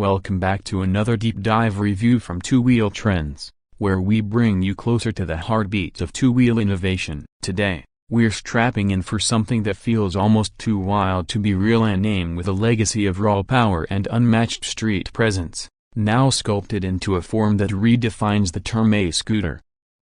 welcome back to another deep dive review from Two Wheel Trends, where we bring you closer to the heartbeat of two-wheel innovation. Today, we're strapping in for something that feels almost too wild to be real, a name with a legacy of raw power and unmatched street presence, now sculpted into a form that redefines the term a scooter.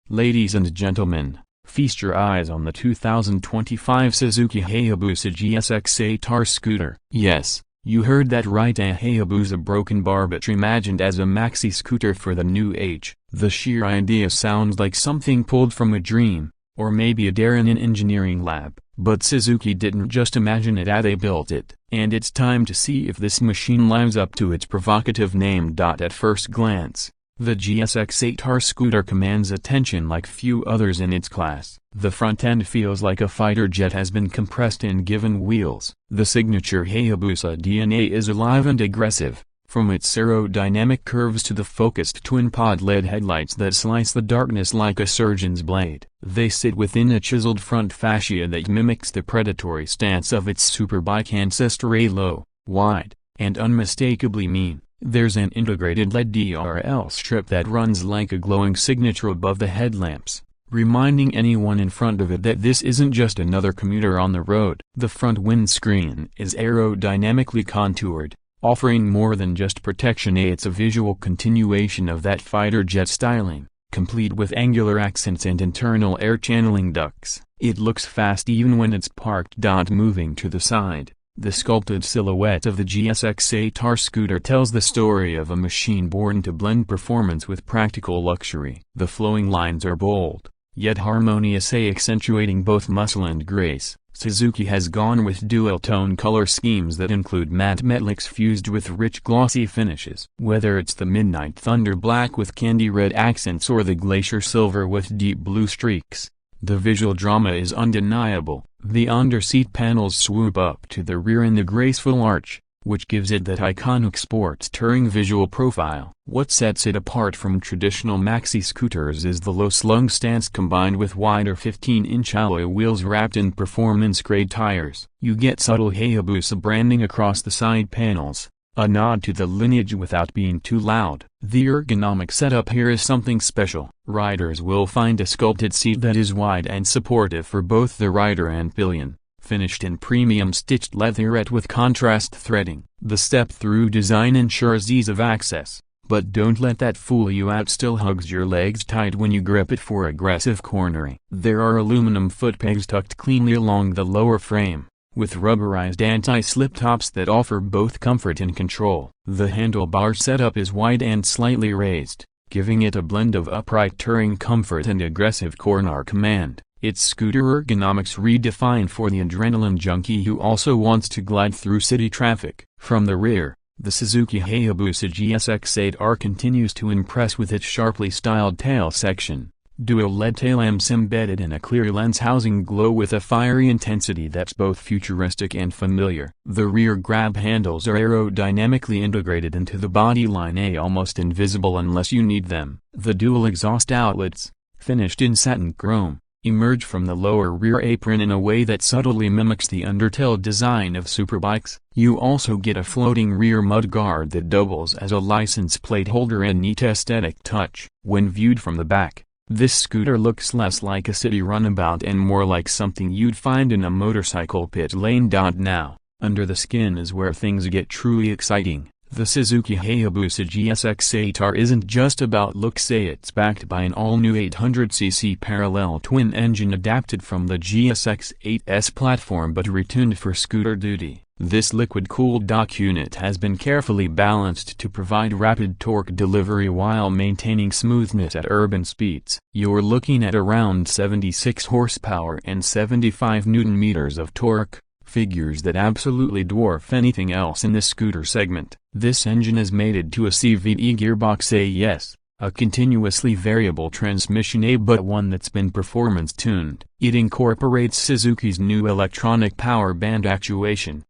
Ladies and gentlemen, feast your eyes on the 2025 Suzuki Hayabusa GSX-8R Scooter. Yes, you heard that right, a Hayabusa broken bar but imagined as a maxi-scooter for the new age. The sheer idea sounds like something pulled from a dream, or maybe a dare in an engineering lab. But Suzuki didn't just imagine it, they built it. And it's time to see if this machine lives up to its provocative name. At first glance, the GSX-8R Scooter commands attention like few others in its class. The front end feels like a fighter jet has been compressed and given wheels. The signature Hayabusa DNA is alive and aggressive, from its aerodynamic curves to the focused twin-pod LED headlights that slice the darkness like a surgeon's blade. They sit within a chiseled front fascia that mimics the predatory stance of its Superbike ancestor, a low, wide, and unmistakably mean. There's an integrated LED DRL strip that runs like a glowing signature above the headlamps, reminding anyone in front of it that this isn't just another commuter on the road. The front windscreen is aerodynamically contoured, offering more than just protection, it's a visual continuation of that fighter jet styling, complete with angular accents and internal air channeling ducts. It looks fast even when it's parked. Moving to the side, the sculpted silhouette of the GSX-8R Scooter tells the story of a machine born to blend performance with practical luxury. The flowing lines are bold, yet harmonious, accentuating both muscle and grace. Suzuki has gone with dual-tone color schemes that include matte metallics fused with rich glossy finishes. Whether it's the Midnight Thunder black with candy red accents or the Glacier silver with deep blue streaks, the visual drama is undeniable. The underseat panels swoop up to the rear in the graceful arch, which gives it that iconic sports touring visual profile. What sets it apart from traditional maxi-scooters is the low-slung stance combined with wider 15-inch alloy wheels wrapped in performance-grade tires. You get subtle Hayabusa branding across the side panels, a nod to the lineage without being too loud. The ergonomic setup here is something special. Riders will find a sculpted seat that is wide and supportive for both the rider and pillion, finished in premium stitched leatherette with contrast threading. The step-through design ensures ease of access, but don't let that fool you out, still hugs your legs tight when you grip it for aggressive cornering. There are aluminum foot pegs tucked cleanly along the lower frame, with rubberized anti-slip tops that offer both comfort and control. The handlebar setup is wide and slightly raised, giving it a blend of upright touring comfort and aggressive corner command. It's scooter ergonomics redefined for the adrenaline junkie who also wants to glide through city traffic. From the rear, the Suzuki Hayabusa GSX-8R continues to impress with its sharply styled tail section. Dual LED tail lamps embedded in a clear lens housing glow with a fiery intensity that's both futuristic and familiar. The rear grab handles are aerodynamically integrated into the bodyline, almost invisible unless you need them. The dual exhaust outlets, finished in satin chrome, emerge from the lower rear apron in a way that subtly mimics the undertail design of Superbikes. You also get a floating rear mudguard that doubles as a license plate holder, a neat aesthetic touch. When viewed from the back, this scooter looks less like a city runabout and more like something you'd find in a motorcycle pit lane. Now, under the skin is where things get truly exciting. The Suzuki Hayabusa GSX-8R isn't just about looks, it's backed by an all-new 800cc parallel twin engine adapted from the GSX-8S platform but retuned for scooter duty. This liquid-cooled dock unit has been carefully balanced to provide rapid torque delivery while maintaining smoothness at urban speeds. You're looking at around 76 horsepower and 75 Nm of torque, figures that absolutely dwarf anything else in the scooter segment. This engine is mated to a CVT gearbox, yes, a continuously variable transmission, but one that's been performance-tuned. It incorporates Suzuki's new electronic power band actuation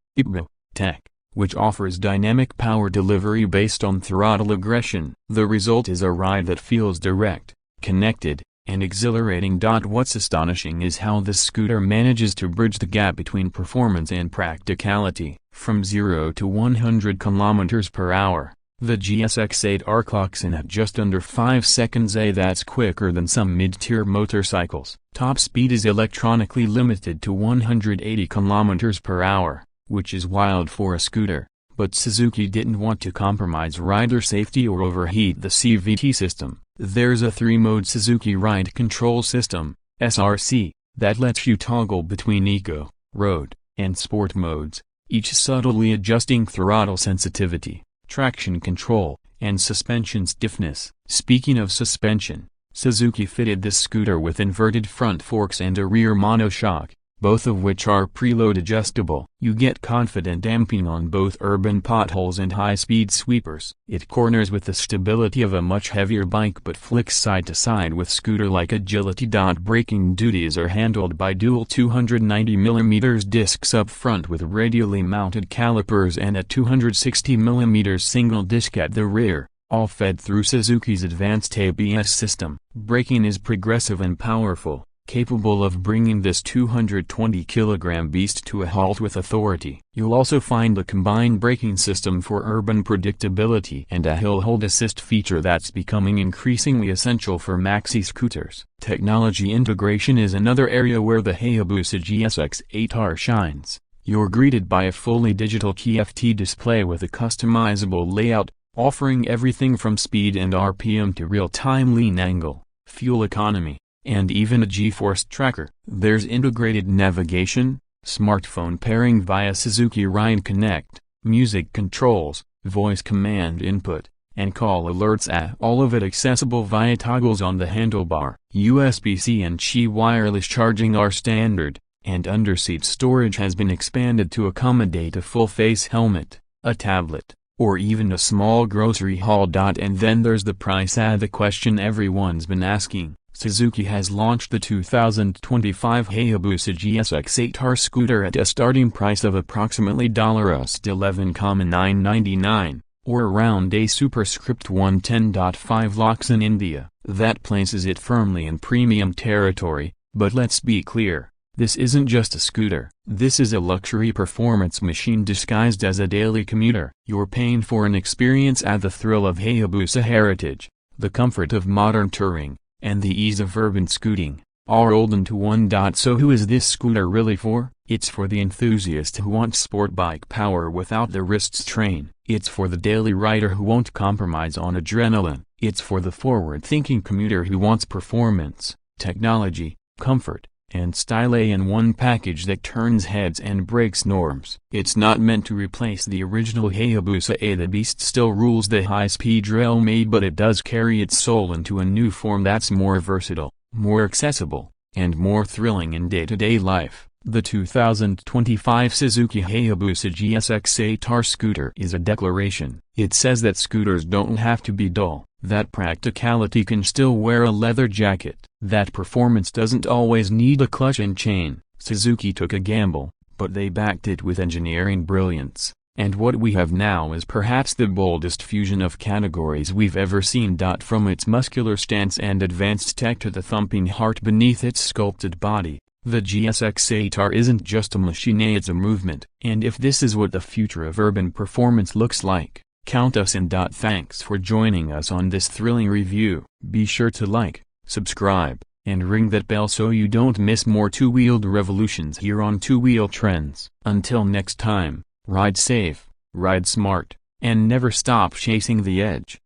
tech, which offers dynamic power delivery based on throttle aggression. The result is a ride that feels direct, connected, and exhilarating. What's astonishing is how this scooter manages to bridge the gap between performance and practicality. From 0 to 100 km/h, The GSX-8R clocks in at just under 5 seconds. That's quicker than some mid-tier motorcycles. Top speed is electronically limited to 180 km per hour, which is wild for a scooter, but Suzuki didn't want to compromise rider safety or overheat the CVT system. There's a 3-mode Suzuki Ride Control System, SRC, that lets you toggle between eco, road, and sport modes, each subtly adjusting throttle sensitivity, traction control, and suspension stiffness. Speaking of suspension, Suzuki fitted this scooter with inverted front forks and a rear monoshock, both of which are preload adjustable. You get confident damping on both urban potholes and high-speed sweepers. It corners with the stability of a much heavier bike but flicks side to side with scooter-like agility. Braking duties are handled by dual 290mm discs up front with radially mounted calipers and a 260mm single disc at the rear, all fed through Suzuki's advanced ABS system. Braking is progressive and powerful, capable of bringing this 220-kilogram beast to a halt with authority. You'll also find a combined braking system for urban predictability and a hill hold assist feature that's becoming increasingly essential for maxi-scooters. Technology integration is another area where the Hayabusa GSX-8R shines. You're greeted by a fully digital TFT display with a customizable layout, offering everything from speed and RPM to real-time lean angle, fuel economy, and even a G-force tracker. There's integrated navigation, smartphone pairing via Suzuki Ride Connect, music controls, voice command input, and call alerts, all of it accessible via toggles on the handlebar. USB-C and Qi wireless charging are standard, and underseat storage has been expanded to accommodate a full-face helmet, a tablet, or even a small grocery haul. And then there's the price, the question everyone's been asking. Suzuki has launched the 2025 Hayabusa GSX-8R Scooter at a starting price of approximately $11,999, or around a superscript 110.5 lakhs in India. That places it firmly in premium territory, but let's be clear, this isn't just a scooter. This is a luxury performance machine disguised as a daily commuter. You're paying for an experience at the thrill of Hayabusa heritage, the comfort of modern touring, and the ease of urban scooting, all rolled into one. So who is this scooter really for? It's for the enthusiast who wants sport bike power without the wrist strain. It's for the daily rider who won't compromise on adrenaline. It's for the forward-thinking commuter who wants performance, technology, comfort, and style in one package that turns heads and breaks norms. It's not meant to replace the original Hayabusa. The beast still rules the high-speed railway, but it does carry its soul into a new form that's more versatile, more accessible, and more thrilling in day-to-day life. The 2025 Suzuki Hayabusa GSX-8R Scooter is a declaration. It says that scooters don't have to be dull, that practicality can still wear a leather jacket, that performance doesn't always need a clutch and chain. Suzuki took a gamble, but they backed it with engineering brilliance, and what we have now is perhaps the boldest fusion of categories we've ever seen. From its muscular stance and advanced tech to the thumping heart beneath its sculpted body, the GSX-8R isn't just a machine, it's a movement. And if this is what the future of urban performance looks like, count us in. Thanks for joining us on this thrilling review. Be sure to like, subscribe, and ring that bell so you don't miss more two-wheeled revolutions here on Two Wheel Trends. Until next time, ride safe, ride smart, and never stop chasing the edge.